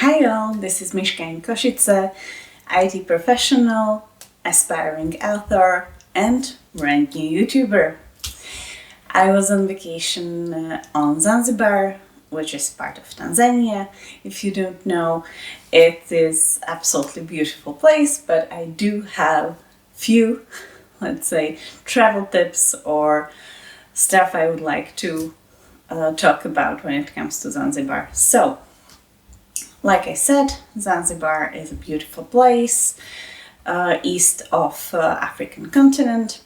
Hi all, this is Miška in Košice, IT professional, aspiring author and brand new YouTuber. I was on vacation on Zanzibar, which is part of Tanzania. If you don't know, it is absolutely beautiful place, but I do have few, let's say, travel tips or stuff I would like to talk about when it comes to Zanzibar. So, like I said, Zanzibar is a beautiful place east of African continent,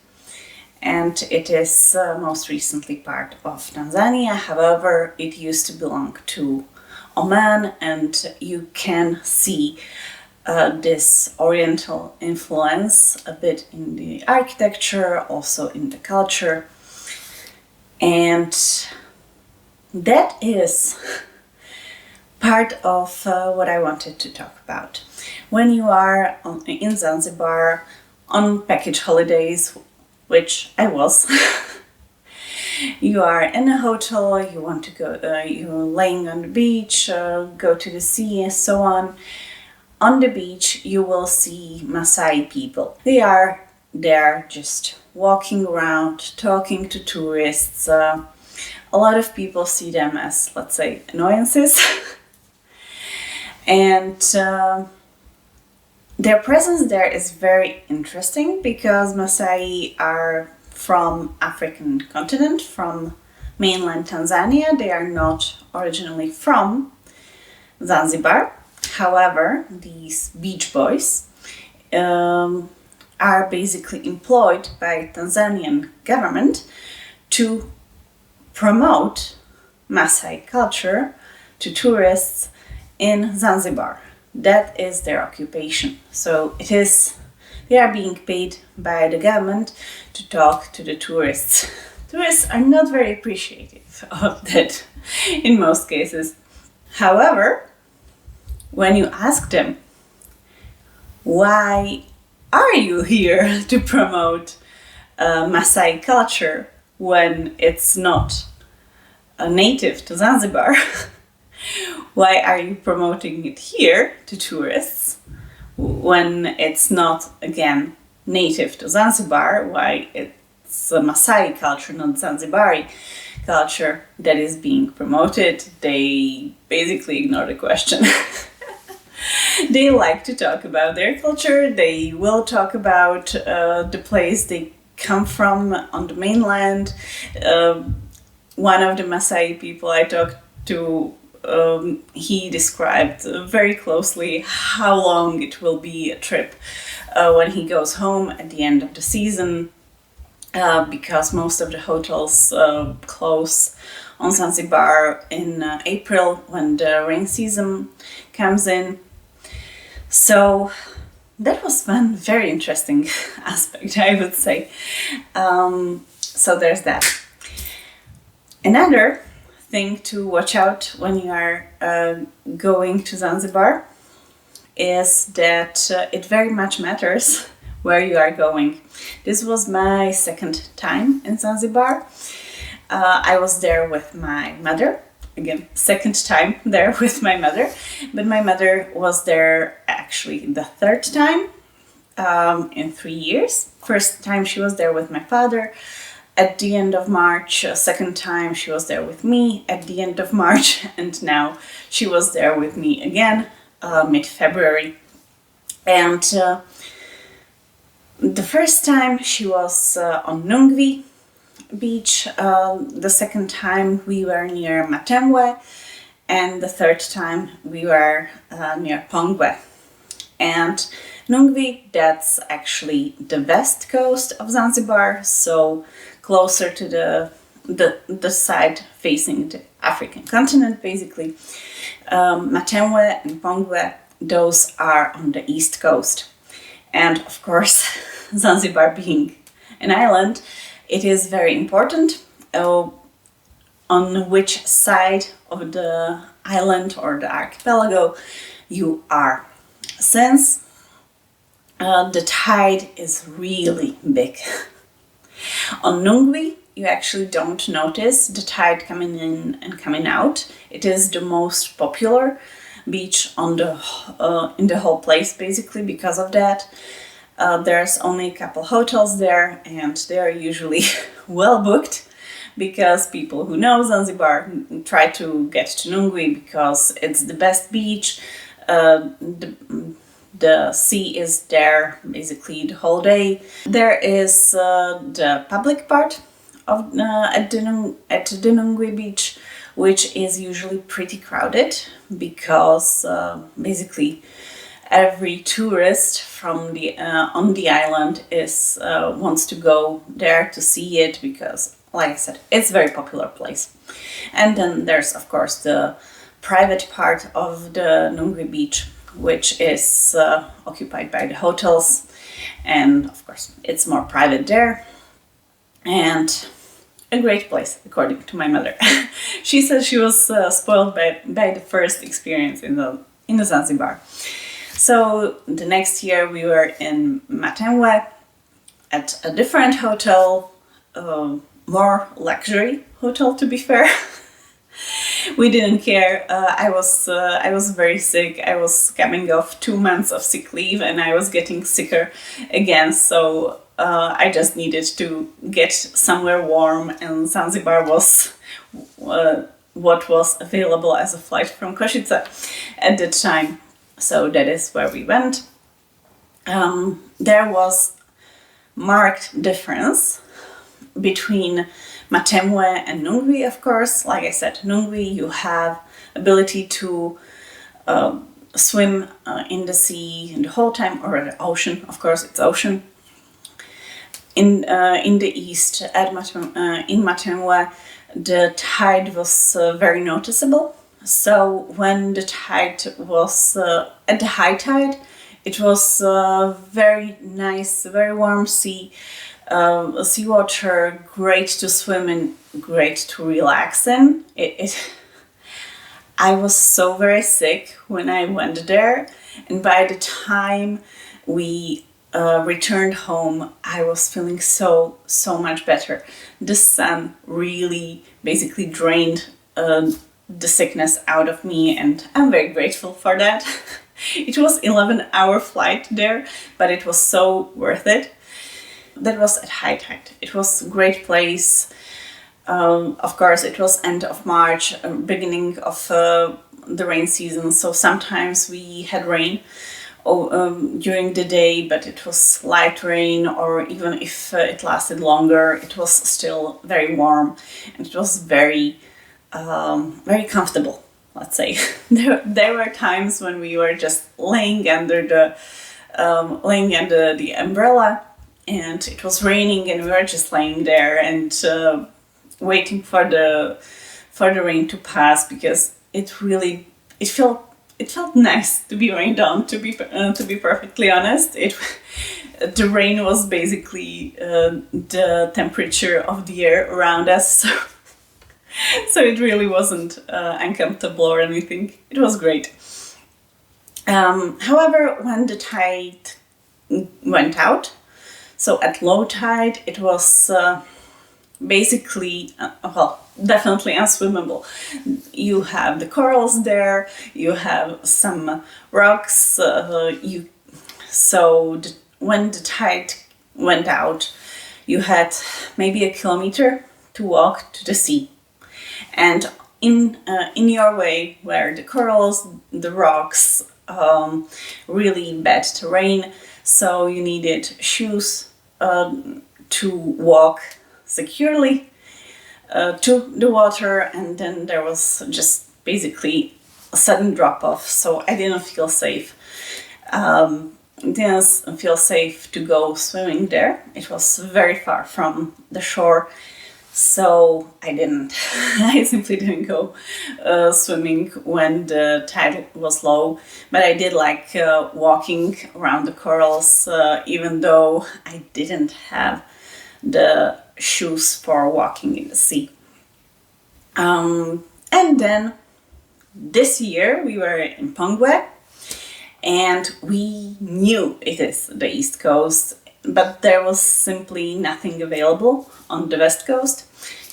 and it is most recently part of Tanzania. However, it used to belong to Oman, and you can see this oriental influence a bit in the architecture, also in the culture, and that is part of what I wanted to talk about. When you are in Zanzibar on package holidays, which I was, you are in a hotel, you want to go, you're laying on the beach, go to the sea and so on. On the beach you will see Maasai people. They are there just walking around, talking to tourists. A lot of people see them as, let's say, annoyances. And their presence there is very interesting because Maasai are from African continent, from mainland Tanzania. They are not originally from Zanzibar. However, these beach boys are basically employed by Tanzanian government to promote Maasai culture to tourists in Zanzibar. That is their occupation. So they are being paid by the government to talk to the tourists. Tourists are not very appreciative of that in most cases. However, when you ask them, why are you here to promote Maasai culture when it's not native to Zanzibar? Why are you promoting it here to tourists when it's not, again, native to Zanzibar? Why it's a Maasai culture, not Zanzibari culture that is being promoted? They basically ignore the question. They like to talk about their culture. They will talk about the place they come from on the mainland. One of the Maasai people I talked to, he described very closely how long it will be a trip when he goes home at the end of the season, because most of the hotels close on Zanzibar in April when the rain season comes in. So that was one very interesting aspect, I would say. So there's that. Another thing to watch out when you are going to Zanzibar is that it very much matters where you are going. This was my second time in Zanzibar. I was there with my mother. Again, second time there with my mother. But my mother was there actually the third time in 3 years. First time she was there with my father at the end of March. Second time she was there with me at the end of March, and now she was there with me again mid-February. And the first time she was on Nungwi beach, the second time we were near Matemwe, and the third time we were near Pongwe. And Nungwi, that's actually the west coast of Zanzibar, so closer to the side facing the African continent, basically. Matemwe and Pongwe, those are on the east coast. And of course, Zanzibar being an island, it is very important on which side of the island or the archipelago you are. Since the tide is really big. On Nungwi, you actually don't notice the tide coming in and coming out. It is the most popular beach on the in the whole place, basically. Because of that, there's only a couple hotels there, and they're usually well booked, because people who know Zanzibar try to get to Nungwi because it's the best beach. The sea is there basically the whole day. There is the public part of at the Nungwi beach, which is usually pretty crowded, because basically every tourist from the on the island is wants to go there to see it, because, like I said, it's a very popular place. And then there's, of course, the private part of the Nungwi beach, which is occupied by the hotels, and of course it's more private there, and a great place according to my mother. She says she was spoiled by the first experience in the Zanzibar. So the next year we were in Matemwe at a different hotel, more luxury hotel, to be fair. We didn't care. I was very sick. I was coming off 2 months of sick leave, and I was getting sicker again. So I just needed to get somewhere warm, and Zanzibar was what was available as a flight from Košice at that time. So that is where we went. There was marked difference between Matemwe and Nungwi, of course. Like I said, Nungwi, you have ability to swim in the sea the whole time, or the ocean. Of course, it's ocean. In the east, in Matemwe, the tide was very noticeable. So when the tide was at the high tide, it was very nice, very warm sea. Seawater, great to swim in, great to relax in. I was so very sick when I went there, and by the time we returned home, I was feeling so much better. The sun really basically drained the sickness out of me, and I'm very grateful for that. It was 11-hour flight there, but it was so worth it. That was at high tide. It was a great place. Of course, it was end of March, beginning of the rain season, so sometimes we had rain during the day, but it was light rain, or even if it lasted longer, it was still very warm, and it was very comfortable, let's say. There were times when we were just laying under the umbrella, and it was raining, and we were just laying there and waiting for the rain to pass, because it felt nice to be rained on. To be perfectly honest, the rain was basically the temperature of the air around us, so it really wasn't uncomfortable or anything. It was great. However, when the tide went out, so at low tide, it was basically, definitely unswimmable. You have the corals there, you have some rocks, when the tide went out, you had maybe a kilometer to walk to the sea. And in your way were the corals, the rocks, really bad terrain, so you needed shoes to walk securely to the water, and then there was just basically a sudden drop off, so I didn't feel safe. Didn't feel safe to go swimming there. It was very far from the shore, so I simply didn't go swimming when the tide was low, but I did like walking around the corals, even though I didn't have the shoes for walking in the sea. And then this year we were in Pongwe, and we knew it is the East Coast, but there was simply nothing available on the West Coast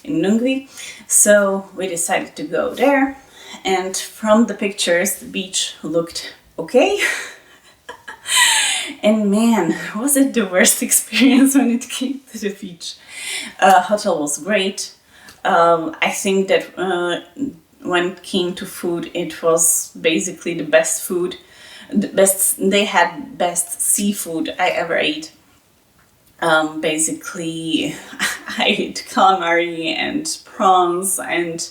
in Nungwi, so we decided to go there. and from the pictures the beach looked okay. And man, was it the worst experience when it came to the beach. Hotel was great. I think that when it came to food, it was basically the best food. They had best seafood I ever ate. Basically, I ate calamari and prawns and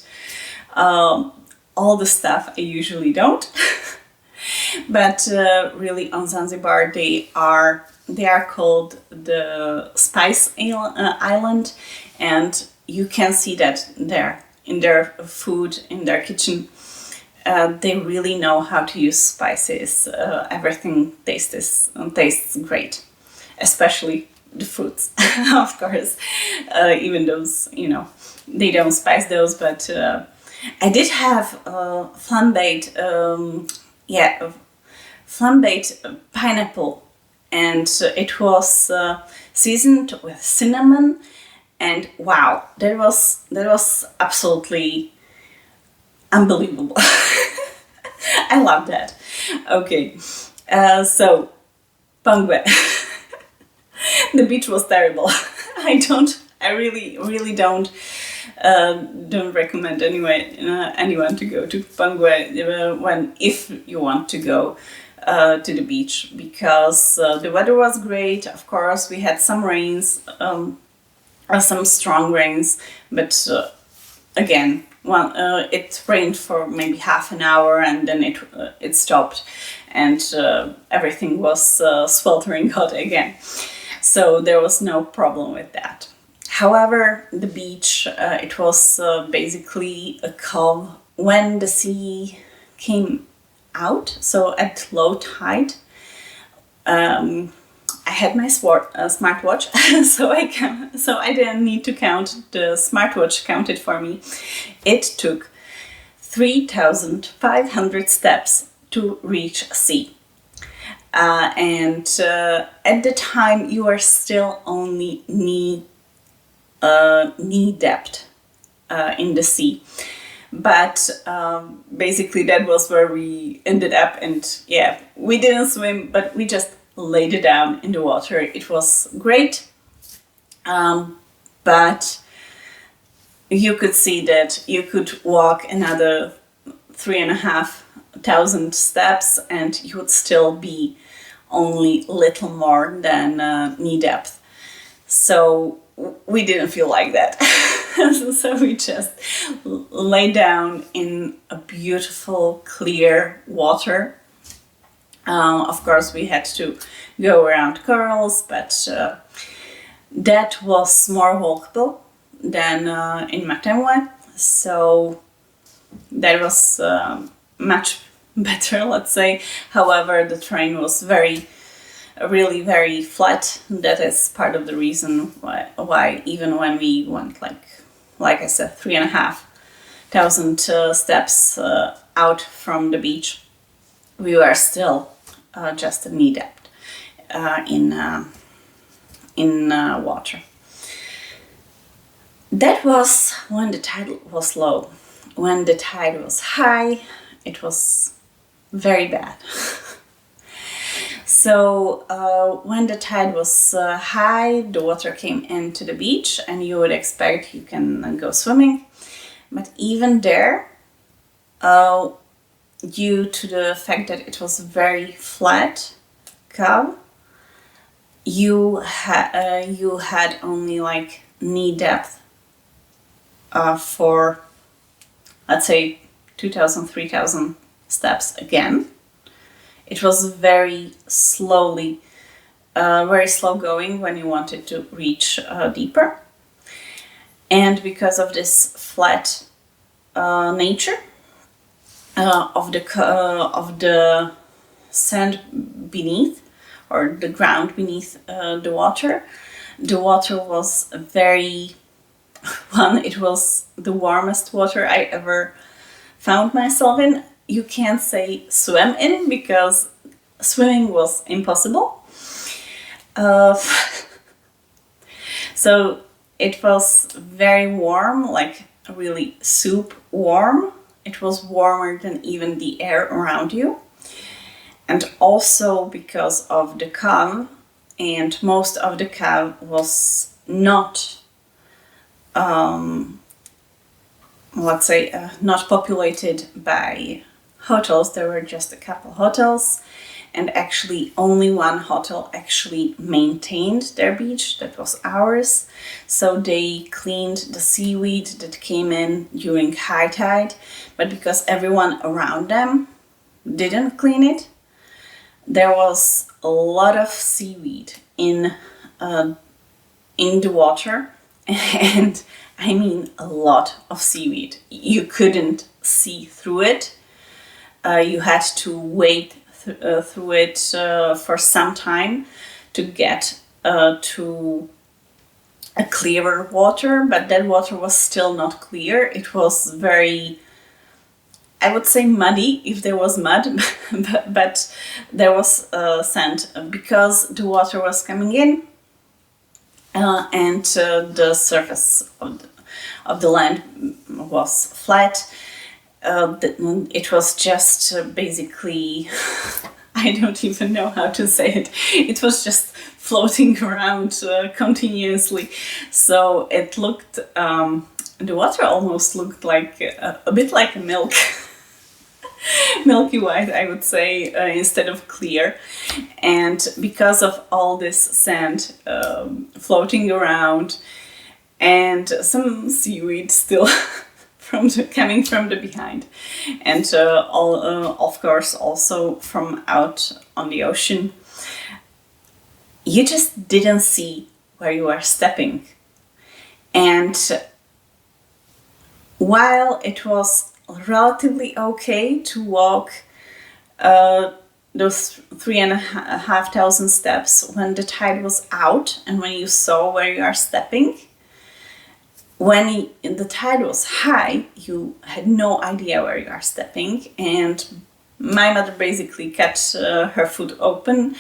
all the stuff I usually don't. But really, on Zanzibar, they are called the Spice Island, and you can see that there in their food, in their kitchen. They really know how to use spices. Everything tastes great, especially the fruits, of course. Even those, they don't spice those, but I did have flambéed, flambéed pineapple, and it was seasoned with cinnamon, and wow, that was absolutely unbelievable. I love that. Okay, so Pangue. The beach was terrible. I really don't recommend anyone to go to Pangue if you want to go to the beach, because the weather was great. Of course, we had some rains, some strong rains, but again, it rained for maybe half an hour and then it stopped, and everything was sweltering hot again. So there was no problem with that. However, the beach, it was basically a calm when the sea came out. So at low tide, I had my smartwatch, so I didn't need to count. The smartwatch counted for me. It took 3,500 steps to reach sea. And at the time you are still only knee depth in the sea, but basically that was where we ended up, and yeah, we didn't swim, but we just laid it down in the water. It was great, but you could see that you could walk another 3,500 steps and you would still be only little more than knee depth. So we didn't feel like that. So we just lay down in a beautiful clear water. Of course, we had to go around corals, but that was more walkable than in Matemwe. So that was much better, let's say. However, the terrain was really very flat. That is part of the reason why even when we went like I said, 3,500 steps out from the beach, we were still just knee depth in water. That was when the tide was low. When the tide was high, it was very bad. So when the tide was high, the water came into the beach, and you would expect you can go swimming. But even there, due to the fact that it was very flat cow, you had only like knee depth for, let's say, 2,000, 3,000 steps again. It was very slow going when you wanted to reach deeper. And because of this flat nature of the sand beneath, or the ground beneath the water was very it was the warmest water I ever found myself in. You can't say swim in, because swimming was impossible. So it was very warm, like really soup warm, it was warmer than even the air around you. And also because of the cave, and most of the cave was not, not populated by hotels. There were just a couple hotels, and actually only one hotel actually maintained their beach. That was ours. So they cleaned the seaweed that came in during high tide, but because everyone around them didn't clean it, there was a lot of seaweed in the water, and I mean a lot of seaweed. You couldn't see through it. You had to wade through it for some time to get to a clearer water, but that water was still not clear. It was very, I would say, muddy if there was mud, but there was sand because the water was coming in, and the surface of the land was flat. It was just basically, I don't even know how to say it. It was just floating around continuously. So it looked, the water almost looked like a bit like milk. Milky white, I would say, instead of clear. And because of all this sand floating around and some seaweed still coming from the behind, and of course also from out on the ocean, you just didn't see where you are stepping. And while it was relatively okay to walk those 3,500 steps when the tide was out and when you saw where you are stepping, when the tide was high, you had no idea where you are stepping, and my mother basically cut her foot open,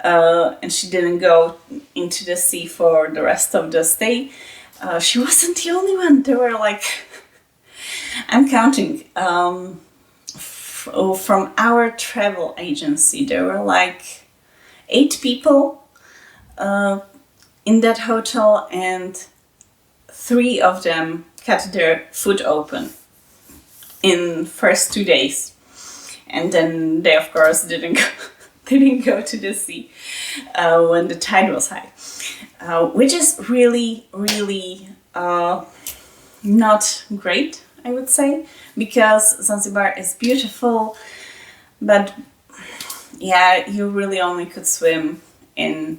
and she didn't go into the sea for the rest of the stay. She wasn't the only one. There were like, I'm counting, from our travel agency, there were like 8 people in that hotel, and 3 of them cut their foot open in first 2 days, and then they of course didn't go to the sea when the tide was high, which is really not great, I would say, because Zanzibar is beautiful, but yeah, you really only could swim in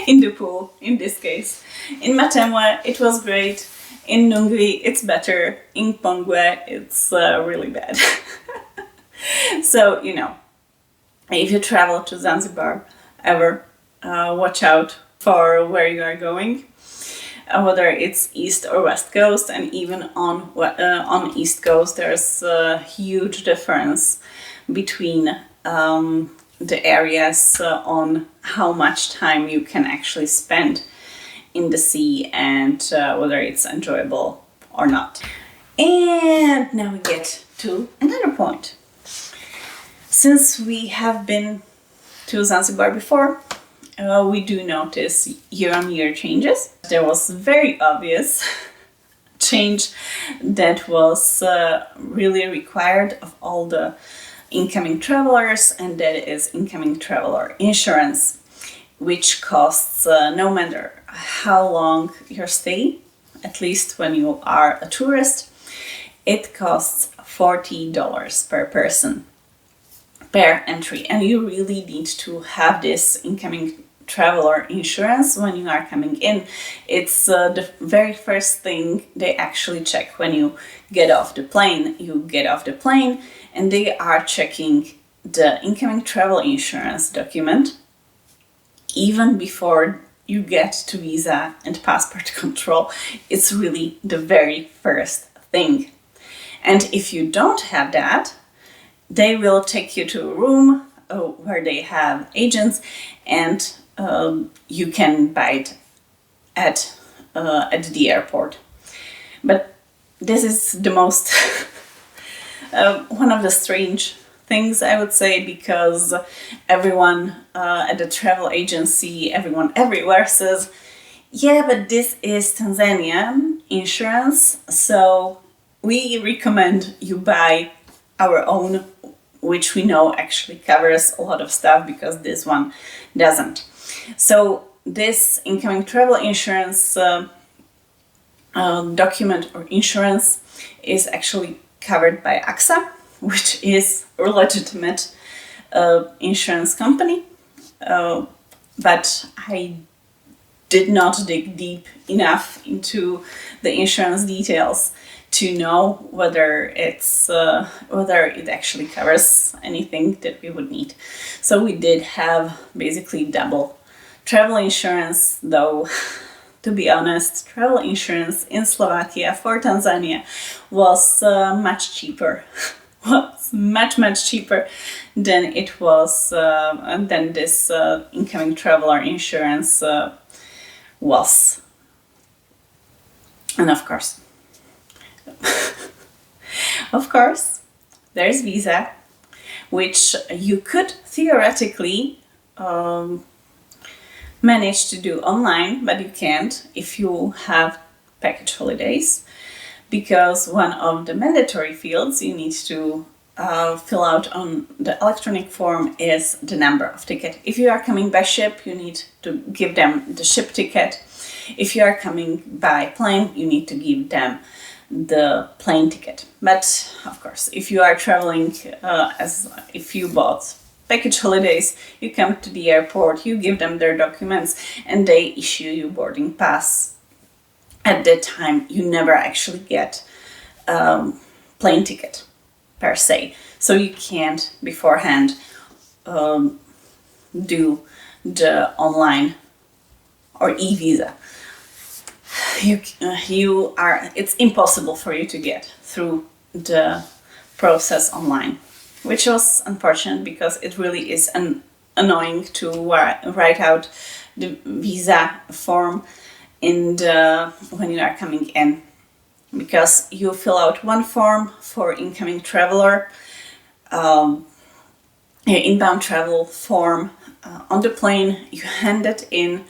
in the pool, in this case. In Matemwe, it was great. In Nungwi, it's better. In Pongwe, it's really bad. So, if you travel to Zanzibar ever, watch out for where you are going, whether it's east or west coast, and even on east coast, there's a huge difference between the areas on how much time you can actually spend in the sea and whether it's enjoyable or not. And now we get to another point. Since we have been to Zanzibar before, we do notice year-on-year changes. There was very obvious change that was really required of all the incoming travelers, and that is incoming traveler insurance, which costs no matter how long your stay, at least when you are a tourist, it costs $40 per person per entry, and you really need to have this incoming traveler insurance when you are coming in. It's the very first thing they actually check when you get off the plane. You get off the plane and they are checking the incoming travel insurance document even before you get to visa and passport control. It's really the very first thing. And if you don't have that, they will take you to a room where they have agents, and you can buy it at the airport. But this is the most one of the strange things, I would say, because everyone at the travel agency, everyone everywhere says, yeah, but this is Tanzanian insurance, so we recommend you buy our own, which we know actually covers a lot of stuff, because this one doesn't. So this incoming travel insurance document or insurance is actually covered by AXA, which is a legitimate insurance company. But I did not dig deep enough into the insurance details to know whether it actually covers anything that we would need. So we did have basically double travel insurance, though to be honest, travel insurance in Slovakia for Tanzania was much cheaper. Was much cheaper than it was than this incoming traveler insurance was. And of course, there's Visa, which you could theoretically manage to do online, but you can't if you have package holidays, because one of the mandatory fields you need to fill out on the electronic form is the number of ticket. If you are coming by ship, you need to give them the ship ticket. If you are coming by plane, you need to give them the plane ticket. But of course, if you are traveling if you bought package holidays, you come to the airport, you give them their documents, and they issue you boarding pass. At that time, you never actually get plane ticket per se, so you can't beforehand do the online or e-visa. It's impossible for you to get through the process online, which was unfortunate because it really is annoying to write out the visa form when you are coming in, because you fill out one form for incoming traveler, inbound travel form on the plane, you hand it in,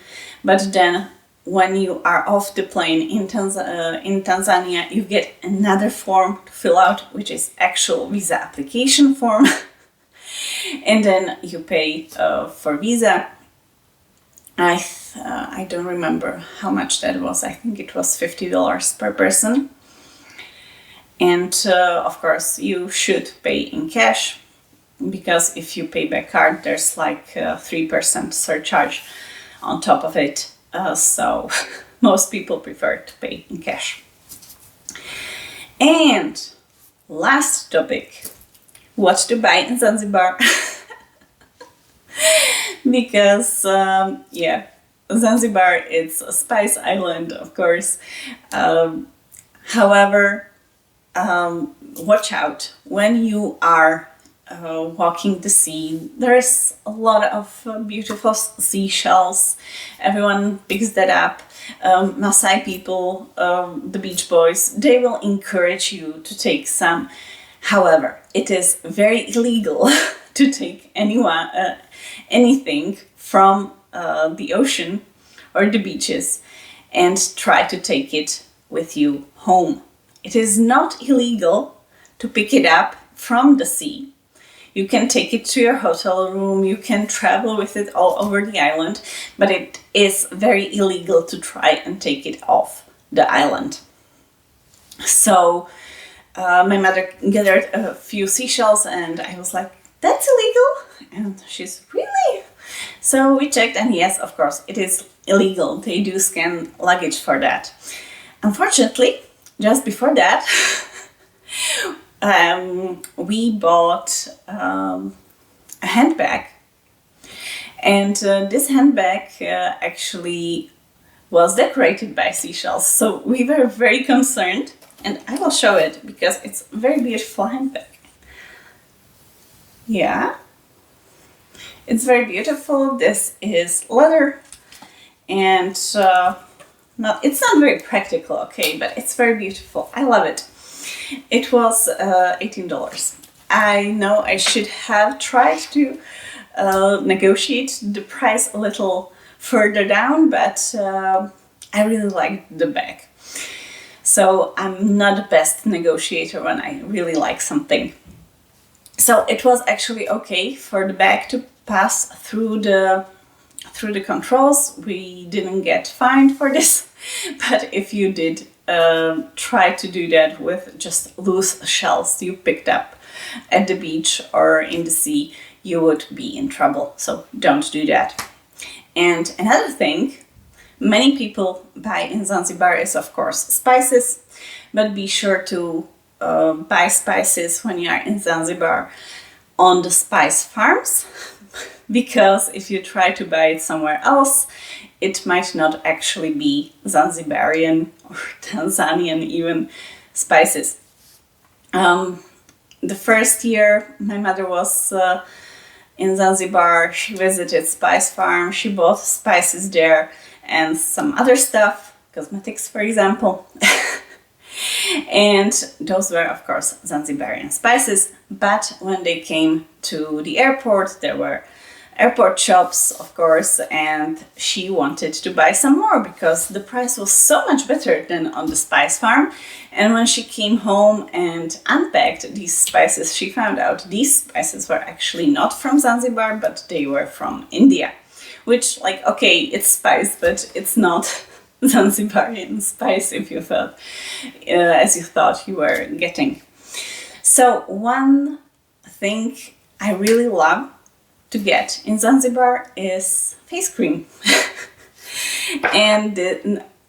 but then when you are off the plane in Tanzania, you get another form to fill out, which is actual visa application form. And then you pay for visa. I don't remember how much that was. I think it was $50 per person. And of course, you should pay in cash, because if you pay by card, there's like 3% surcharge on top of it. So most people prefer to pay in cash. And last topic, what to buy in Zanzibar. Because Zanzibar, it's a spice island, of course. However, watch out when you are walking the sea. There's a lot of beautiful seashells. Everyone picks that up. Maasai people, the beach boys, they will encourage you to take some. However, it is very illegal to take anything from the ocean or the beaches and try to take it with you home. It is not illegal to pick it up from the sea. You can take it to your hotel room, you can travel with it all over the island, but it is very illegal to try and take it off the island. So my mother gathered a few seashells and I was like, that's illegal? And she's, really? So we checked, and yes, of course, it is illegal. They do scan luggage for that. Unfortunately, just before that, we bought a handbag. And this handbag actually was decorated by seashells. So we were very concerned, and I will show it because it's a very beautiful handbag. Yeah, it's very beautiful. This is leather, and it's not very practical, okay, but it's very beautiful. I love it. It was $18. I know I should have tried to negotiate the price a little further down, but I really liked the bag. So I'm not the best negotiator when I really like something. So it was actually okay for the bag to pass through the controls. We didn't get fined for this, but if you did try to do that with just loose shells you picked up at the beach or in the sea, you would be in trouble. So don't do that. And another thing many people buy in Zanzibar is, of course, spices, but be sure to buy spices when you are in Zanzibar on the spice farms, because if you try to buy it somewhere else, it might not actually be Zanzibarian or Tanzanian even spices. The first year my mother was in Zanzibar, she visited spice farm, she bought spices there and some other stuff, cosmetics for example. And those were, of course, Zanzibarian spices. But when they came to the airport, there were airport shops, of course, and she wanted to buy some more because the price was so much better than on the spice farm. And when she came home and unpacked these spices, she found out these spices were actually not from Zanzibar, but they were from India. Which, like, okay, it's spice, but it's not Zanzibarian spice if you thought, as you thought you were getting. So one thing I really love to get in Zanzibar is face cream. And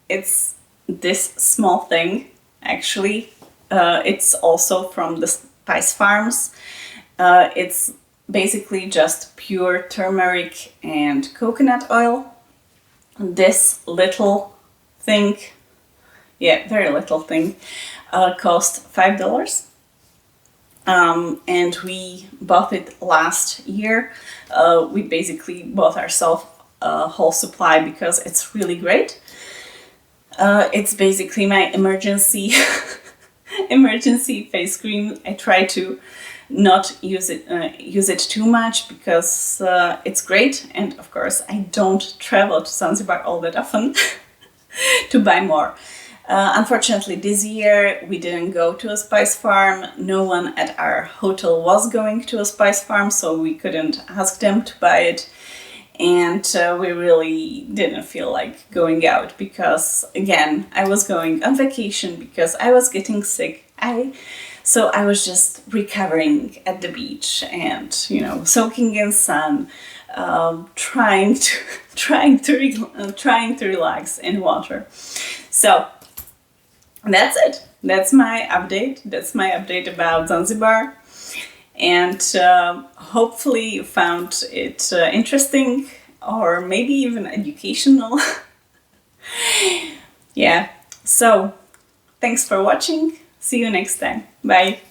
it's this small thing, actually. It's also from the spice farms. It's basically just pure turmeric and coconut oil. This little thing, yeah, very little thing, cost $5. And we bought it last year. We basically bought ourselves a whole supply because it's really great. It's basically my emergency emergency face cream. I try to not use it too much because it's great, and of course I don't travel to Zanzibar all that often to buy more. Unfortunately, this year we didn't go to a spice farm. No one at our hotel was going to a spice farm, so we couldn't ask them to buy it. And we really didn't feel like going out because, again, I was going on vacation because I was getting sick. So I was just recovering at the beach and, you know, soaking in sun, trying to relax in water. So that's it. That's my update. That's my update about Zanzibar. And hopefully you found it interesting or maybe even educational. Yeah, so thanks for watching. See you next time. Bye.